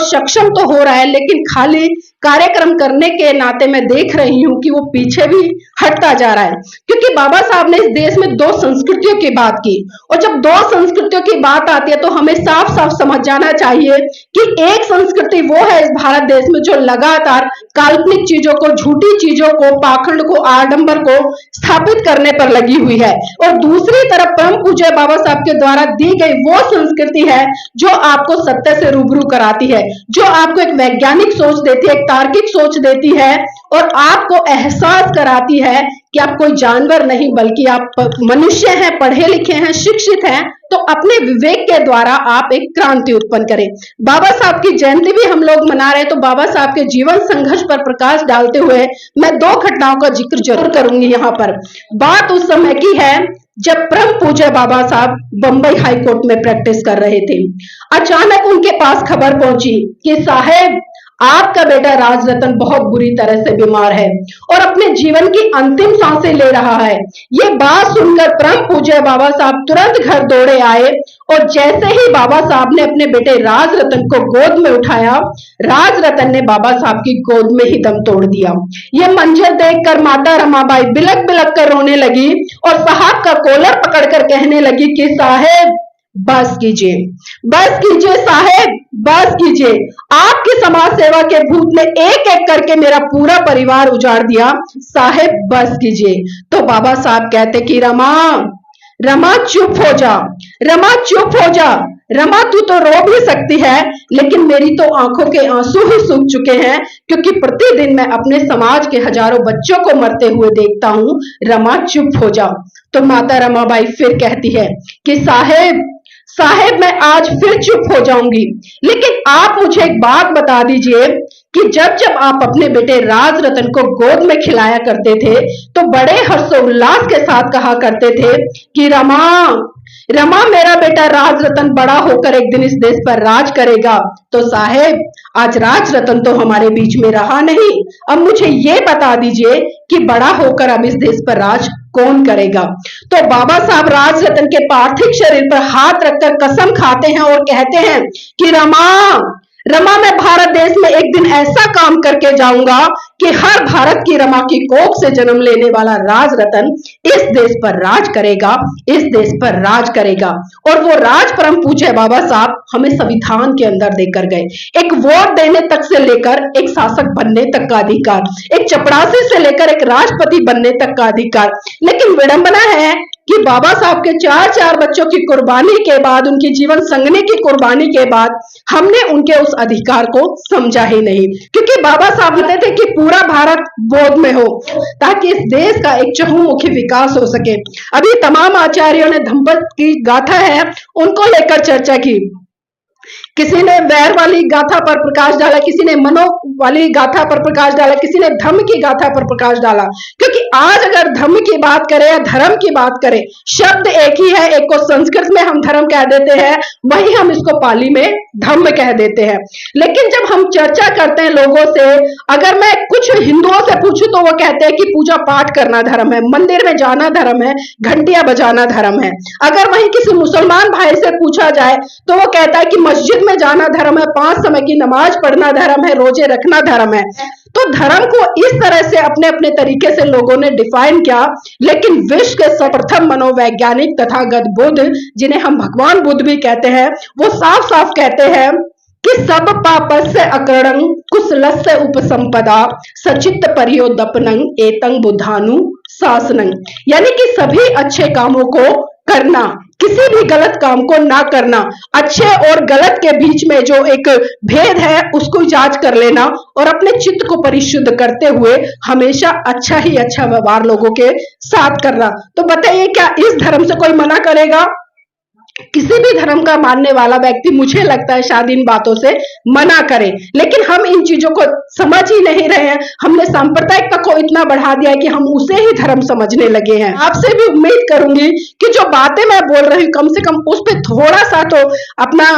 सक्षम तो हो रहा है, लेकिन खाली कार्यक्रम करने के नाते मैं देख रही हूँ कि वो पीछे भी हटता जा रहा है। क्योंकि बाबा साहब ने इस देश में दो संस्कृतियों की बात की, और जब दो संस्कृतियों की बात आती है तो हमें साफ साफ समझ जाना चाहिए कि एक संस्कृति वो है इस भारत देश में जो लगातार काल्पनिक चीजों को, झूठी चीजों को, पाखंड को, आडंबर को स्थापित करने पर लगी हुई है, और दूसरी तरफ परम पूज्य बाबा साहब के द्वारा दी गई वो संस्कृति है जो आपको सत्य से रूबरू कराती है, जो आपको एक वैज्ञानिक सोच देती है, एक तार्किक सोच देती है, और आपको एहसास कराती है कि आप कोई जानवर नहीं बल्कि आप मनुष्य हैं, पढ़े लिखे हैं, शिक्षित हैं। तो अपने विवेक के द्वारा आप एक क्रांति उत्पन्न करें। बाबा साहब की जयंती भी हम लोग मना रहे हैं, तो बाबा साहब के जीवन संघर्ष पर प्रकाश डालते हुए मैं दो घटनाओं का जिक्र जरूर करूंगी। यहाँ पर बात उस समय की है जब परम पूज्य बाबा साहब बंबई हाई कोर्ट में प्रैक्टिस कर रहे थे। अचानक उनके पास खबर पहुंची कि साहेब, आपका बेटा राज रतन बहुत बुरी तरह से बीमार है और अपने जीवन की अंतिम सांसें ले रहा है। ये बात सुनकर परम पूज्य बाबा साहब तुरंत घर दौड़े आए, और जैसे ही बाबा साहब ने अपने बेटे राज रतन को गोद में उठाया, राज रतन ने बाबा साहब की गोद में ही दम तोड़ दिया। ये मंजर देखकर माता रमाबाई बिलक बिलक कर रोने लगी और साहब का कॉलर पकड़कर कहने लगी कि साहेब बस कीजिए साहेब, बस कीजिए। आपकी समाज सेवा के भूत ने एक एक करके मेरा पूरा परिवार उजाड़ दिया, साहेब बस कीजिए। तो बाबा साहब कहते कि रमा चुप हो जा, रमा चुप हो जा। रमा तू तो रो भी सकती है, लेकिन मेरी तो आंखों के आंसू ही सूख चुके हैं, क्योंकि प्रतिदिन मैं अपने समाज के हजारों बच्चों को मरते हुए देखता हूं। रमा चुप हो जा। तो माता रमाबाई फिर कहती है कि साहेब मैं आज फिर चुप हो जाऊंगी, लेकिन आप मुझे एक बात बता दीजिए कि जब जब आप अपने बेटे राज रतन को गोद में खिलाया करते थे तो बड़े हर्षोल्लास के साथ कहा करते थे कि रमा मेरा बेटा राज रतन बड़ा होकर एक दिन इस देश पर राज करेगा। तो साहेब आज राज रतन तो हमारे बीच में रहा नहीं, अब मुझे ये बता दीजिए कि बड़ा होकर अब इस देश पर राज कौन करेगा। तो बाबा साहब राज रतन के पार्थिव शरीर पर हाथ रखकर कसम खाते हैं और कहते हैं कि रमा मैं भारत देश में एक दिन ऐसा काम करके जाऊंगा कि हर भारत की रमा की कोख से जन्म लेने वाला राज रतन इस देश पर राज करेगा, इस देश पर राज करेगा। और वो राज परम पूज्य बाबा साहब हमें संविधान के अंदर देकर गए, एक वोट देने तक से लेकर एक शासक बनने तक का अधिकार, एक चपरासी से लेकर एक राष्ट्रपति बनने तक का अधिकार। लेकिन विडंबना है कि बाबा साहब के चार बच्चों की कुर्बानी के बाद, उनकी जीवन संगनी की कुर्बानी के बाद हमने उनके उस अधिकार को समझा ही नहीं, क्योंकि बाबा साहब कहते थे कि पूरा भारत बोध में हो ताकि इस देश का एक चहुमुखी विकास हो सके। अभी तमाम आचार्यों ने धम्मपद की गाथा है उनको लेकर चर्चा की, किसी ने वैर वाली गाथा पर प्रकाश डाला, किसी ने मनो वाली गाथा पर प्रकाश डाला, किसी ने धम्म की गाथा पर प्रकाश डाला। क्योंकि आज अगर धम्म की बात करें या धर्म की बात करें, शब्द एक ही है, एक को संस्कृत में हम धर्म कह देते हैं, वही हम इसको पाली में धम्म कह देते हैं। लेकिन जब हम चर्चा करते हैं लोगों से, अगर मैं कुछ हिंदुओं से पूछूं तो वो कहते हैं कि पूजा पाठ करना धर्म है, मंदिर में जाना धर्म है, घंटियां बजाना धर्म है। अगर वहीं किसी मुसलमान भाई से पूछा जाए तो वो कहता है कि मस्जिद में जाना धर्म है, 5 समय की नमाज पढ़ना धर्म है, रोजे रखना धर्म है। तो धर्म को इस तरह से अपने अपने तरीके से लोगों ने डिफाइन किया, लेकिन विश्व के सर्वप्रथम मनोवैज्ञानिक तथागत बुद्ध, जिन्हें हम भगवान बुद्ध भी कहते हैं, वो साफ साफ कहते हैं कि सब पापस्य अकरणं कुशलस्य उपसंपदा सचित्त परियोदपनं एतं बुद्धानु शासनं। यानी कि सभी अच्छे कामों को करना, किसी भी गलत काम को ना करना, अच्छे और गलत के बीच में जो एक भेद है उसको जांच कर लेना और अपने चित्त को परिशुद्ध करते हुए हमेशा अच्छा ही अच्छा व्यवहार लोगों के साथ करना। तो बताइए क्या इस धर्म से कोई मना करेगा? किसी भी धर्म का मानने वाला व्यक्ति मुझे लगता है शायद इन बातों से मना करे, लेकिन हम इन चीजों को समझ ही नहीं रहे हैं। हमने सांप्रदायिकता को इतना बढ़ा दिया है कि हम उसे ही धर्म समझने लगे हैं। आपसे भी उम्मीद करूंगी कि जो बातें मैं बोल रही हूँ कम से कम उस पर थोड़ा सा तो अपना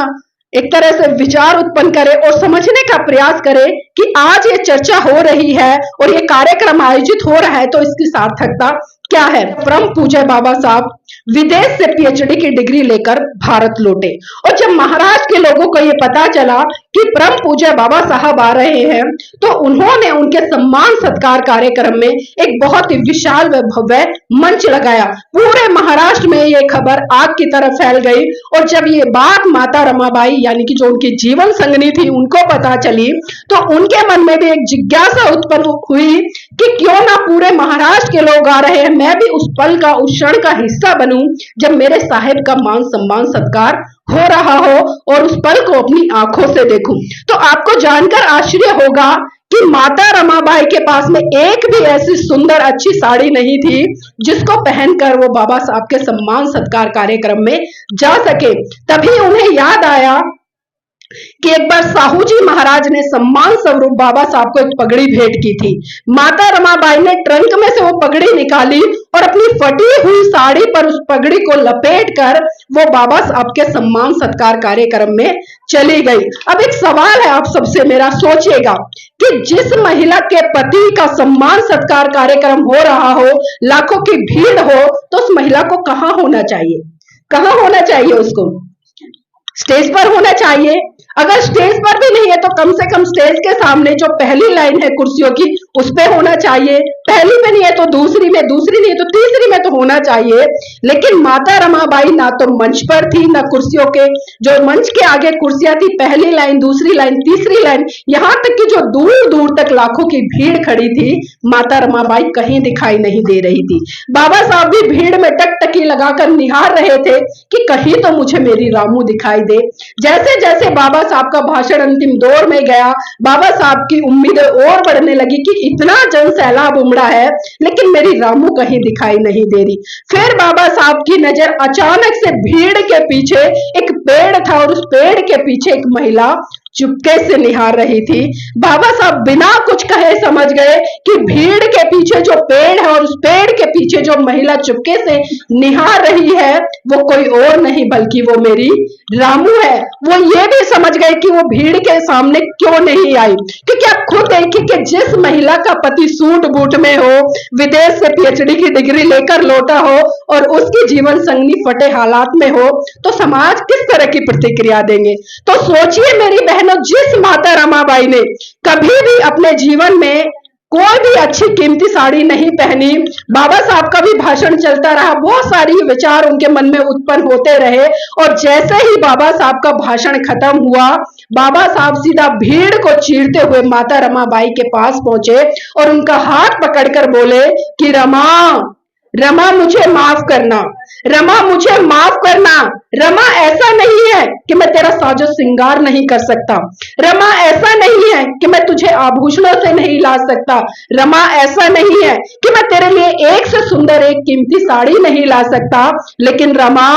एक तरह से विचार उत्पन्न करे और समझने का प्रयास करे कि आज ये चर्चा हो रही है और ये कार्यक्रम आयोजित हो रहा है तो इसकी सार्थकता क्या है। परम पूज्य बाबा साहब विदेश से पीएचडी की डिग्री लेकर भारत लौटे। और जब महाराष्ट्र के लोगों को ये पता चला कि परम पूज्य बाबा साहब आ रहे हैं, तो उन्होंने उनके सम्मान सत्कार कार्यक्रम में एक बहुत ही विशाल व भव्य मंच लगाया। पूरे महाराष्ट्र में ये खबर आग की तरह फैल गई। और जब ये बात माता रमाबाई यानी कि जो उनकी जीवन संगनी थी उनको पता चली, तो उनके मन में भी एक जिज्ञासा उत्पन्न हुई कि क्यों ना पूरे महाराष्ट्र के लोग आ रहे हैं, मैं भी उस पल का, उस क्षण का हिस्सा बनूं जब मेरे साहेब का मान सम्मान सत्कार हो रहा हो और उस पल को अपनी आंखों से देखूं। तो आपको जानकर आश्चर्य होगा कि माता रमाबाई के पास में एक भी ऐसी सुंदर अच्छी साड़ी नहीं थी जिसको पहनकर वो बाबा साहब के सम्मान सत्कार कार्यक्रम में जा सके। तभी उन्हें याद आया कि एक बार साहू जी महाराज ने सम्मान स्वरूप बाबा साहब को एक पगड़ी भेंट की थी। माता रमाबाई ने ट्रंक में से वो पगड़ी निकाली और अपनी फटी हुई साड़ी पर उस पगड़ी को लपेट कर वो बाबा साहब के सम्मान सत्कार कार्यक्रम में चली गई। अब एक सवाल है आप सबसे मेरा, सोचिएगा कि जिस महिला के पति का सम्मान सत्कार कार्यक्रम हो रहा हो, लाखों की भीड़ हो, तो उस महिला को कहाँ होना चाहिए? कहाँ होना चाहिए उसको? स्टेज पर होना चाहिए। अगर स्टेज पर भी नहीं है तो कम से कम स्टेज के सामने जो पहली लाइन है कुर्सियों की उस पे होना चाहिए। पहली में नहीं है तो दूसरी में, दूसरी नहीं है तो तीसरी में तो होना चाहिए। लेकिन माता रमाबाई ना तो मंच पर थी, ना कुर्सियों के जो मंच के आगे कुर्सियां थी, पहली लाइन, दूसरी लाइन, तीसरी लाइन, यहाँ तक कि जो दूर दूर तक लाखों की भीड़ खड़ी थी, माता रमाबाई कहीं दिखाई नहीं दे रही थी। बाबा साहब भी भीड़ में टकटकी लगाकर निहार रहे थे कि कहीं तो मुझे मेरी रामू दिखाई दे। जैसे जैसे बाबा साहब का भाषण अंतिम दौर में गया, बाबा साहब की उम्मीदें और बढ़ने लगी कि इतना जन सैलाब उमड़ा है लेकिन मेरी रामू कहीं दिखाई नहीं दे रही। फिर बाबा साहब की नजर अचानक से भीड़ के पीछे एक पेड़ था और उस पेड़ के पीछे एक महिला चुपके से निहार रही थी। बाबा साहब बिना कुछ कहे समझ गए कि भीड़ के पीछे जो पेड़ है और उस पेड़ के पीछे जो महिला चुपके से निहार रही है वो कोई और नहीं बल्कि वो मेरी रामू है। वो ये भी समझ गए कि वो भीड़ के सामने क्यों नहीं आई, क्योंकि आप खुद देखिए कि जिस महिला का पति सूट बूट में हो, विदेश से पीएचडी की डिग्री लेकर लौटा हो और उसकी जीवन संगनी फटे हालात में हो, तो समाज किस तरह की प्रतिक्रिया देंगे? तो सोचिए मेरी बहनों, जिस माता रमाबाई ने कभी भी अपने जीवन में कोई भी अच्छी कीमती साड़ी नहीं पहनी, बाबा साहब का भी भाषण चलता रहा, बहुत सारी विचार उनके मन में उत्पन्न होते रहे और जैसे ही बाबा साहब का भाषण खत्म हुआ, बाबा साहब सीधा भीड़ को चीरते हुए माता रमाबाई के पास पहुंचे और उनका हाथ पकड़कर बोले कि रमा, रमा मुझे माफ करना, रमा मुझे माफ करना। रमा ऐसा नहीं है कि मैं तेरा साजो श्रृंगार नहीं कर सकता, रमा ऐसा नहीं है कि मैं तुझे आभूषणों से नहीं ला सकता, रमा ऐसा नहीं है कि मैं तेरे लिए एक से सुंदर एक कीमती साड़ी नहीं ला सकता, लेकिन रमा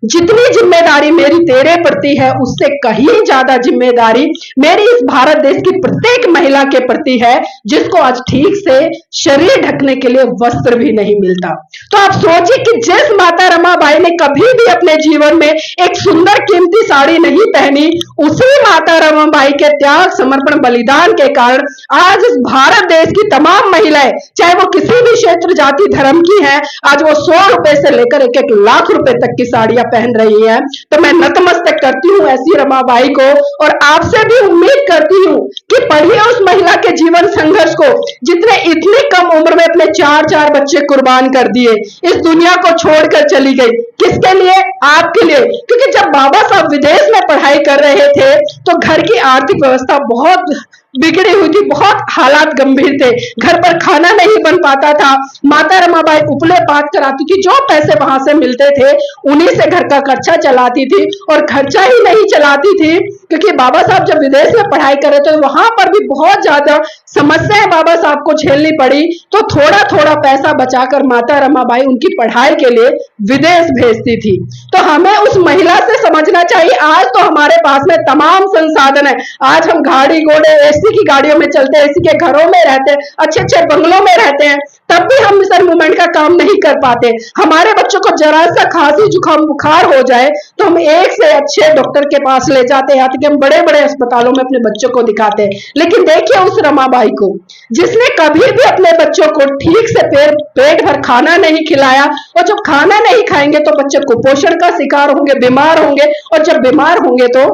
जितनी जिम्मेदारी मेरी तेरे प्रति है उससे कहीं ज्यादा जिम्मेदारी मेरी इस भारत देश की प्रत्येक महिला के प्रति है जिसको आज ठीक से शरीर ढकने के लिए वस्त्र भी नहीं मिलता। तो आप सोचिए कि जिस माता रमाबाई ने कभी भी अपने जीवन में एक सुंदर कीमती साड़ी नहीं पहनी, उसी माता रमाबाई के त्याग, समर्पण, बलिदान के कारण आज इस भारत देश की तमाम महिलाएं, चाहे वो किसी भी क्षेत्र, जाति, धर्म की हैं, आज वो 100 रुपए से लेकर 1-1 लाख रुपए तक की साड़ियां पहन रही हैं। तो मैं नतमस्तक करती हूँ ऐसी रमाबाई को और आपसे भी उम्मीद करती हूँ कि पढ़िए उस महिला के जीवन संघर्ष को जितने इतनी कम उम्र में अपने 4-4 बच्चे कुर्बान कर दिए, इस दुनिया को छोड़कर चली गई। किसके लिए? आपके लिए। क्योंकि जब बाबा साहब विदेश में पढ़ाई कर रहे थे तो घर की आर्थिक व्यवस्था बहुत बिगड़ी हुई थी, बहुत हालात गंभीर थे, घर पर खाना नहीं बन पाता था। माता रमाबाई उपले पात कराती थी, जो पैसे वहां से मिलते थे उन्हीं से घर का खर्चा चलाती थी और खर्चा ही नहीं चलाती थी क्योंकि बाबा साहब जब विदेश में पढ़ाई करे तो वहां पर भी बहुत ज्यादा समस्याएं बाबा साहब को झेलनी पड़ी। तो थोड़ा थोड़ा पैसा बचाकर माता रमाबाई उनकी पढ़ाई के लिए विदेश भेजती थी। तो हमें उस महिला से समझना चाहिए, आज तो हमारे पास में तमाम संसाधन है, आज हम गाड़ी घोड़े एसी की गाड़ियों में चलते हैं, एसी के घरों में रहते हैं, अच्छे अच्छे बंगलों में रहते हैं, तब भी हम मिशन मूवमेंट का काम नहीं कर पाते। हमारे बच्चों को जरा सा खांसी जुकाम बुखार हो जाए तो हम एक से अच्छे डॉक्टर के पास ले जाते हैं, हम बड़े बड़े अस्पतालों में अपने बच्चों को दिखाते हैं। लेकिन देखिए उस रमाबाई दवाई को। जिसने कभी भी अपने बच्चों को ठीक से पेट भर खाना नहीं खिलाया, और जब खाना नहीं खाएंगे तो बच्चे कुपोषण का शिकार होंगे, बीमार होंगे, और जब बीमार होंगे तो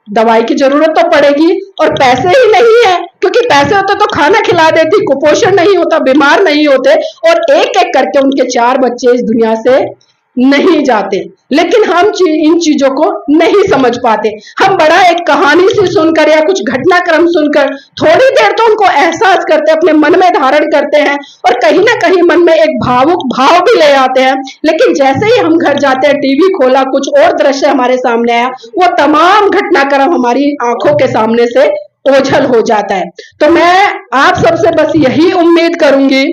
दवाई की जरूरत तो पड़ेगी, और पैसे ही नहीं है, क्योंकि पैसे होते तो खाना खिला देती, कुपोषण नहीं होता, बीमार नहीं होते, और एक एक करके उनके 4 बच्चे इस दुनिया से नहीं जाते। लेकिन हम इन चीजों को नहीं समझ पाते। हम बड़ा एक कहानी से सुनकर या कुछ घटनाक्रम सुनकर थोड़ी देर तो उनको एहसास करते, अपने मन में धारण करते हैं, और कहीं ना कहीं मन में एक भावुक भाव भी ले आते हैं। लेकिन जैसे ही हम घर जाते हैं, टीवी खोला, कुछ और दृश्य हमारे सामने आया, वो तमाम घटनाक्रम हमारी आंखों के सामने से ओझल हो जाता है। तो मैं आप सबसे बस यही उम्मीद करूंगी,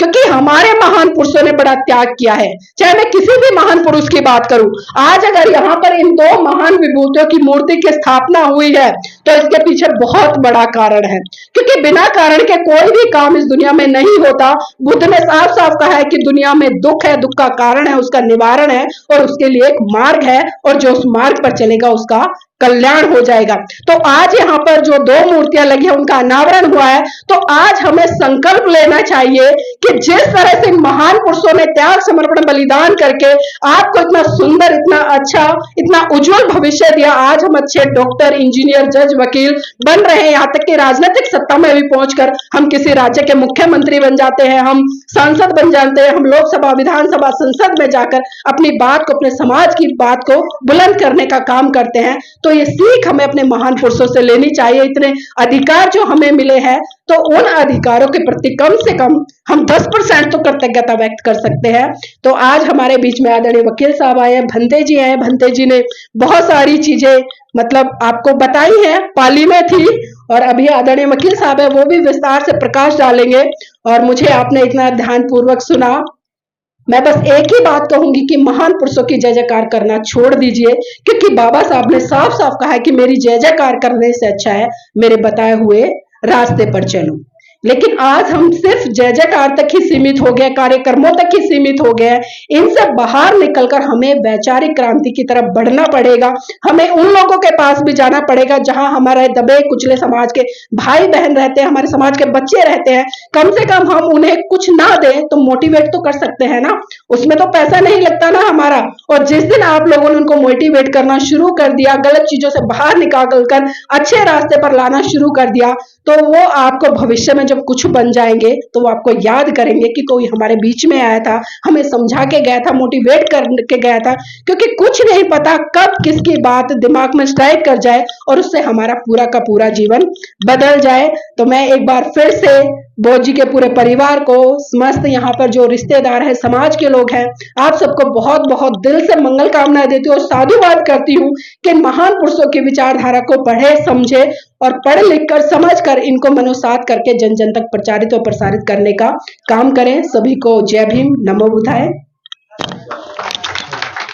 क्योंकि हमारे महान पुरुषों ने बड़ा त्याग किया है। चाहे मैं किसी भी महान पुरुष की बात करूं, आज अगर यहाँ पर इन 2 महान विभूतियों की मूर्ति की स्थापना हुई है तो इसके पीछे बहुत बड़ा कारण है, क्योंकि बिना कारण के कोई भी काम इस दुनिया में नहीं होता। बुद्ध ने साफ साफ कहा है कि दुनिया में दुख है, दुख का कारण है, उसका निवारण है, और उसके लिए एक मार्ग है, और जो उस मार्ग पर चलेगा उसका कल्याण हो जाएगा। तो आज यहाँ पर जो 2 मूर्तियां लगी है उनका अनावरण हुआ है, तो आज हमें संकल्प लेना चाहिए कि जिस तरह से महान पुरुषों ने त्याग, समर्पण, बलिदान करके आपको इतना सुंदर, इतना अच्छा, इतना उज्जवल भविष्य दिया, आज हम अच्छे डॉक्टर, इंजीनियर, जज, वकील बन रहे हैं। यहाँ तक कि राजनीतिक सत्ता में भी पहुंचकर हम किसी राज्य के मुख्यमंत्री बन जाते हैं, हम सांसद बन जाते हैं, हम लोकसभा, विधानसभा, संसद में जाकर अपनी बात को, अपने समाज की बात को बुलंद करने का काम करते हैं। तो ये सीख हमें अपने महान पुरुषों से लेनी चाहिए। इतने अधिकार जो हमें मिले हैं, तो उन अधिकारों के प्रति कम से कम हम 10% तो कृतज्ञता व्यक्त कर सकते हैं। तो आज हमारे बीच में आदरणीय वकील साहब आए हैं, भंते जी आए हैं। भंते जी ने बहुत सारी चीजें मतलब आपको बताई हैं, पाली में थी, और अभी आदरणीय वकील साहब है, वो भी विस्तार से प्रकाश डालेंगे। और मुझे आपने इतना ध्यानपूर्वक सुना। मैं बस एक ही बात कहूंगी कि महान पुरुषों की जय जयकार करना छोड़ दीजिए, क्योंकि बाबा साहब ने साफ साफ कहा है कि मेरी जय जयकार करने से अच्छा है मेरे बताए हुए रास्ते पर चलो। लेकिन आज हम सिर्फ जय जयकार तक ही सीमित हो गए, कार्यक्रमों तक ही सीमित हो गए। इनसे बाहर निकलकर हमें वैचारिक क्रांति की तरफ बढ़ना पड़ेगा। हमें उन लोगों के पास भी जाना पड़ेगा जहां हमारे दबे कुचले समाज के भाई बहन रहते हैं, हमारे समाज के बच्चे रहते हैं। कम से कम हम उन्हें कुछ ना दें तो मोटिवेट तो कर सकते हैं ना, उसमें तो पैसा नहीं लगता ना हमारा। और जिस दिन आप लोगों ने उनको मोटिवेट करना शुरू कर दिया, गलत चीजों से बाहर निकाल कर अच्छे रास्ते पर लाना शुरू कर दिया, तो वो आपको भविष्य में जब कुछ बन जाएंगे तो वो आपको याद करेंगे कि कोई हमारे बीच में आया था, हमें समझा के गया था, मोटिवेट करके गया था। क्योंकि कुछ नहीं पता कब किसकी बात दिमाग में स्ट्राइक कर जाए और उससे हमारा पूरा का पूरा जीवन बदल जाए। तो मैं एक बार फिर से बोध जी के पूरे परिवार को, समस्त यहाँ पर जो रिश्तेदार है, समाज के लोग हैं, आप सबको बहुत बहुत दिल से मंगल कामनाएं देती हूँ और साधुवाद करती हूँ कि महान पुरुषों की विचारधारा को पढ़े, समझे, और पढ़ लिख कर, समझ कर इनको मनोसात करके जन जन तक प्रचारित और प्रसारित करने का काम करें। सभी को जय भीम, नमो बुद्धाय।